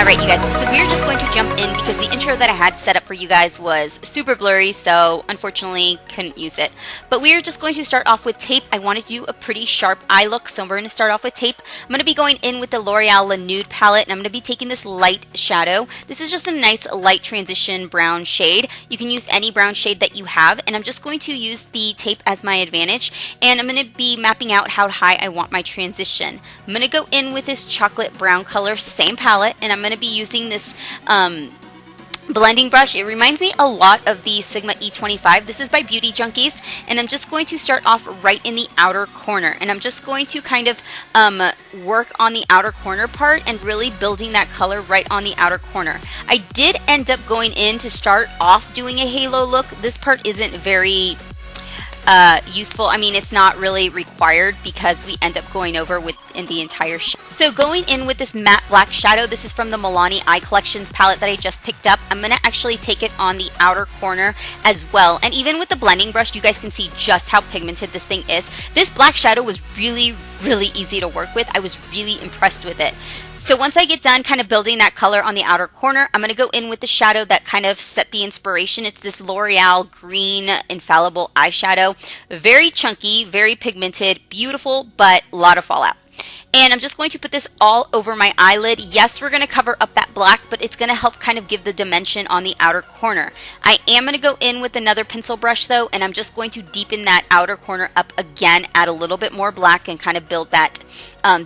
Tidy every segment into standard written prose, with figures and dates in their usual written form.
Alright you guys, so we're just going to jump in because the intro that I had set up for you guys was super blurry, so unfortunately couldn't use it. But we're just going to start off with tape. I wanted to do a pretty sharp eye look, so we're going to start off with tape. I'm going to be going in with the L'Oreal Nude palette, and I'm going to be taking this light shadow. This is just a nice light transition brown shade. You can use any brown shade that you have, and I'm just going to use the tape as my advantage, and I'm going to be mapping out how high I want my transition. I'm going to go in with this chocolate brown color, same palette, and I'm going to be using this blending brush. It reminds me a lot of the Sigma E25. This is by Beauty Junkies, and I'm just going to start off right in the outer corner, and I'm just going to kind of work on the outer corner part and really building that color right on the outer corner. I did end up going in to start off doing a halo look. This part isn't very useful. I mean, it's not really required because we end up going over in the entire so going in with this matte black shadow, this is from the Milani Eye Collections palette that I just picked up. I'm going to actually take it on the outer corner as well, and even with the blending brush you guys can see just how pigmented this thing is. This black shadow was really easy to work with. I was really impressed with it. So once I get done kind of building that color on the outer corner, I'm going to go in with the shadow that kind of set the inspiration. It's this L'Oreal green Infallible eyeshadow. Very chunky, very pigmented, beautiful, but a lot of fallout. And I'm just going to put this all over my eyelid. Yes, we're going to cover up that black, but it's going to help kind of give the dimension on the outer corner. I am going to go in with another pencil brush though, and I'm just going to deepen that outer corner up again, add a little bit more black, and kind of build that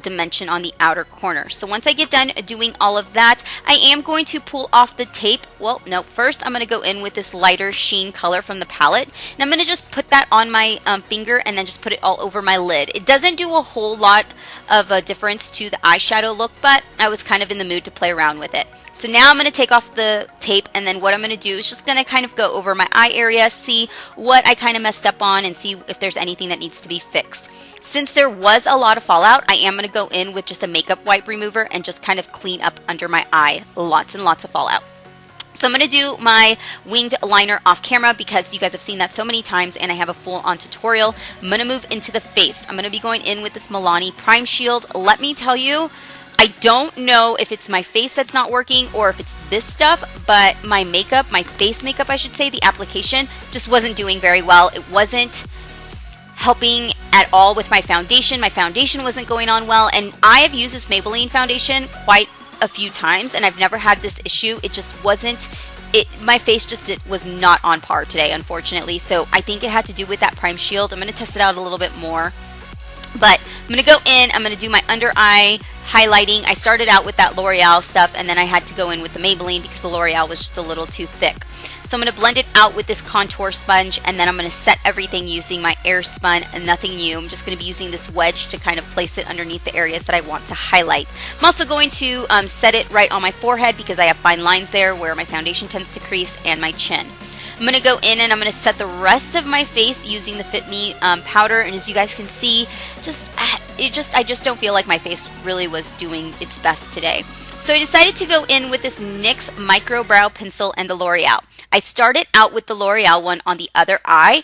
dimension on the outer corner. So once I get done doing all of that, I am going to pull off the tape. Well, no, first I'm going to go in with this lighter sheen color from the palette, and I'm going to just put that on my finger and then just put it all over my lid. It doesn't do a whole lot of a difference to the eyeshadow look, but I was kind of in the mood to play around with it. So now I'm going to take off the tape, and then what I'm going to do is just going to kind of go over my eye area, see what I kind of messed up on, and see if there's anything that needs to be fixed. Since there was a lot of fallout, I am going to go in with just a makeup wipe remover and just kind of clean up under my eye. Lots and lots of fallout. So I'm going to do my winged liner off camera because you guys have seen that so many times and I have a full-on tutorial. I'm going to move into the face. I'm going to be going in with this Milani Prime Shield. Let me tell you, I don't know if it's my face that's not working or if it's this stuff, but my makeup, my face makeup I should say, the application just wasn't doing very well. It wasn't helping at all with my foundation. My foundation wasn't going on well, and I have used this Maybelline foundation quite a few times and I've never had this issue. It just wasn't, my face just was not on par today, unfortunately. So I think it had to do with that Prime Shield. I'm going to test it out a little bit more. But I'm going to go in, I'm going to do my under eye highlighting. I started out with that L'Oreal stuff and then I had to go in with the Maybelline because the L'Oreal was just a little too thick. So I'm going to blend it out with this contour sponge, and then I'm going to set everything using my Airspun and nothing new. I'm just going to be using this wedge to kind of place it underneath the areas that I want to highlight. I'm also going to set it right on my forehead because I have fine lines there where my foundation tends to crease, and my chin. I'm going to go in and I'm going to set the rest of my face using the Fit Me powder, and as you guys can see, I just don't feel like my face really was doing its best today. So I decided to go in with this NYX Micro Brow Pencil and the L'Oreal. I started out with the L'Oreal one on the other eye,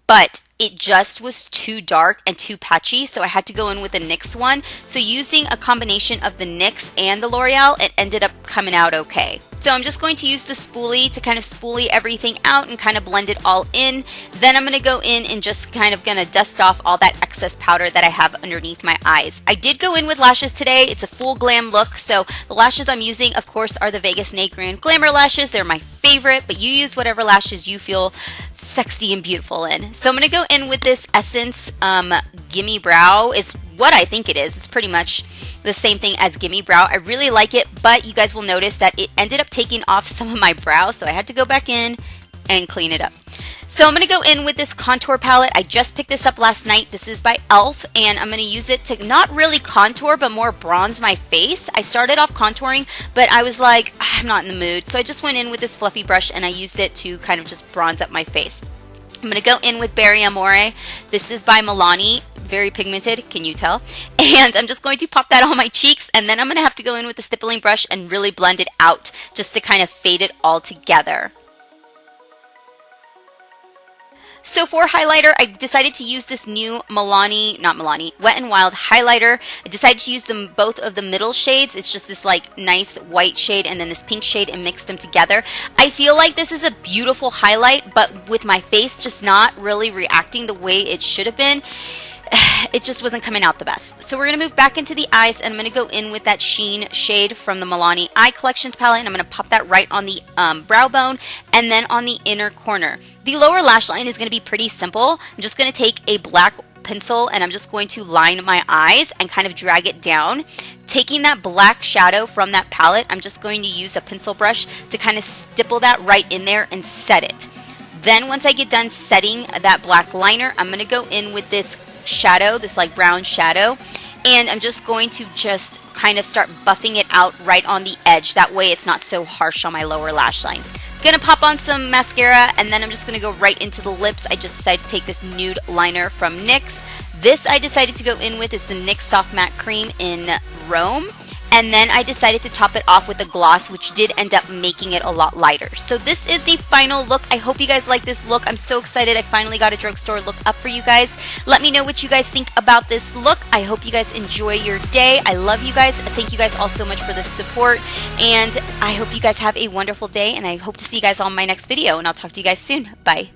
but it just was too dark and too patchy, so I had to go in with the NYX one. So using a combination of the NYX and the L'Oreal, it ended up coming out okay. So I'm just going to use the spoolie to kind of spoolie everything out and kind of blend it all in. Then I'm going to go in and just kind of going to dust off all that excess powder that I have underneath my eyes. I did go in with lashes today. It's a full glam look, so the lashes I'm using, of course, are the Vegas Nagrin Glamour lashes. They're my favorite, but you use whatever lashes you feel sexy and beautiful in. So I'm going to go in with this Essence Gimme Brow is what I think it is. It's pretty much the same thing as Gimme Brow. I really like it, but you guys will notice that it ended up taking off some of my brow, so I had to go back in and clean it up. So I'm going to go in with this contour palette. I just picked this up last night. This is by e.l.f. and I'm going to use it to not really contour but more bronze my face. I started off contouring, but I was like, I'm not in the mood, so I just went in with this fluffy brush and I used it to kind of just bronze up my face. I'm going to go in with Berry Amore. This is by Milani. Very pigmented, can you tell? And I'm just going to pop that on my cheeks, and then I'm going to have to go in with the stippling brush and really blend it out just to kind of fade it all together. So for highlighter, I decided to use this new Milani, Wet n Wild highlighter. I decided to use them both of the middle shades. It's just this like nice white shade and then this pink shade and mixed them together. I feel like this is a beautiful highlight, but with my face just not really reacting the way it should have been, it just wasn't coming out the best. So we're going to move back into the eyes, and I'm going to go in with that Sheen shade from the Milani Eye Collections palette, and I'm going to pop that right on the brow bone and then on the inner corner. The lower lash line is going to be pretty simple. I'm just going to take a black pencil and I'm just going to line my eyes and kind of drag it down. Taking that black shadow from that palette, I'm just going to use a pencil brush to kind of stipple that right in there and set it. Then once I get done setting that black liner, I'm going to go in with this shadow, this like brown shadow, and I'm just going to just kind of start buffing it out right on the edge. That way it's not so harsh on my lower lash line. Gonna pop on some mascara, and then I'm just gonna go right into the lips. I just decided to take this nude liner from NYX. This I decided to go in with is the NYX Soft Matte Cream in Rome. And then I decided to top it off with a gloss, which did end up making it a lot lighter. So this is the final look. I hope you guys like this look. I'm so excited. I finally got a drugstore look up for you guys. Let me know what you guys think about this look. I hope you guys enjoy your day. I love you guys. Thank you guys all so much for the support. And I hope you guys have a wonderful day. And I hope to see you guys on my next video. And I'll talk to you guys soon. Bye.